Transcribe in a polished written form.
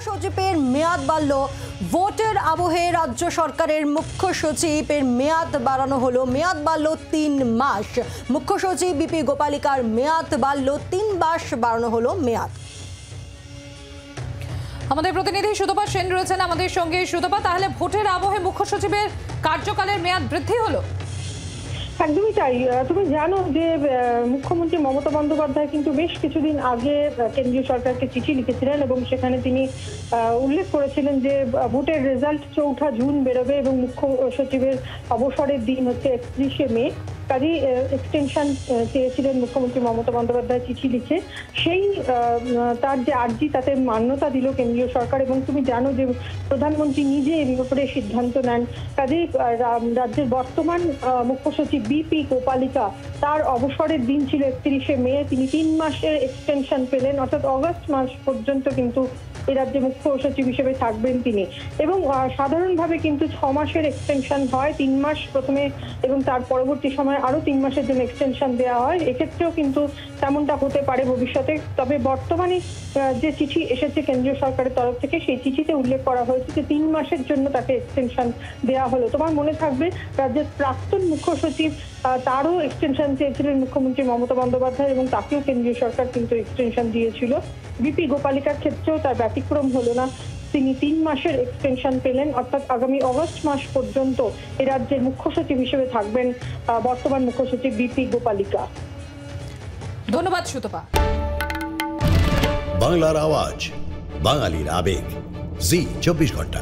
সচিবের মেয়াদ বাড়ল। ভোটের আবহে রাজ্য সরকারের মুখ্য সচিবের মেয়াদ বাড়ানো হলো। মেয়াদ বাড়ল 3 মাস। মুখ্য সচিব বিপি গোপালিকার মেয়াদ বাড়ল 3 মাস বাড়ানো হলো মেয়াদ। আমাদের প্রতিনিধি সুতপা সেন রয়েছেন আমাদের সঙ্গে। সুতপা, তাহলে ভোটের আবহে মুখ্য সচিবের কার্যকালের মেয়াদ বৃদ্ধি হলো? একদমই তাই। তুমি জানো যে মুখ্যমন্ত্রী মমতা বন্দ্যোপাধ্যায় কিন্তু বেশ কিছুদিন আগে কেন্দ্রীয় সরকারকে চিঠি লিখেছিলেন এবং সেখানে তিনি উল্লেখ করেছিলেন যে ভোটের রেজাল্ট 4 জুন বেরোবে এবং মুখ্য সচিবের অবসরের দিন হচ্ছে 31শে মে। কাজেই এক্সটেনশন চেয়েছিলেন মুখ্যমন্ত্রী মমতা বন্দ্যোপাধ্যায় চিঠি লিখে। সেই তার যে আর্জি তাতে মান্যতা দিল কেন্দ্রীয় সরকার এবং তুমি জানো যে প্রধানমন্ত্রী নিজে এর ব্যাপারে সিদ্ধান্ত নেন। কাজেই রাজ্যের বর্তমান মুখ্য সচিব বিপি গোপালিকা তার অবসরের দিন ছিল 31শে মে। তিনি 3 মাসের এক্সটেনশন পেলেন, অর্থাৎ অগস্ট মাস পর্যন্ত কিন্তু এই রাজ্যে মুখ্য সচিব হিসেবে থাকবেন তিনি। এবং সাধারণভাবে কিন্তু 6 মাসের এক্সটেনশন হয়, 3 মাস প্রথমে এবং তার পরবর্তী সময় আরো 3 মাসের জন্য এক্সটেনশন দেওয়া হয়। এক্ষেত্রেও কিন্তু তেমনটা হতে পারে ভবিষ্যতে। তবে বর্তমানে যে চিঠি এসেছে কেন্দ্রীয় সরকারের তরফ থেকে, সেই চিঠিতে উল্লেখ করা হয়েছে যে 3 মাসের জন্য তাকে এক্সটেনশন দেওয়া হলো। তোমার মনে থাকবে রাজ্যের প্রাক্তন মুখ্য সচিব তারও এক্সটেনশন চেয়েছিলেন মুখ্যমন্ত্রী মমতা বন্দ্যোপাধ্যায় এবং তাকেও কেন্দ্রীয় সরকার কিন্তু এক্সটেনশন দিয়েছিল। বিপি গোপালিকার ক্ষেত্রেও তার ব্যতিক্রম হলো না, তিনি 3 মাসের এক্সটেনশন পেলেন, অর্থাৎ আগামী অগস্ট মাস পর্যন্ত এ রাজ্যের মুখ্য সচিব হিসেবে থাকবেন বর্তমান মুখ্য সচিব বিপি গোপালিকা। ধন্যবাদ সুতপা। বাংলার আওয়াজ, বাঙালির আবেগ, জি 24 ঘন্টা।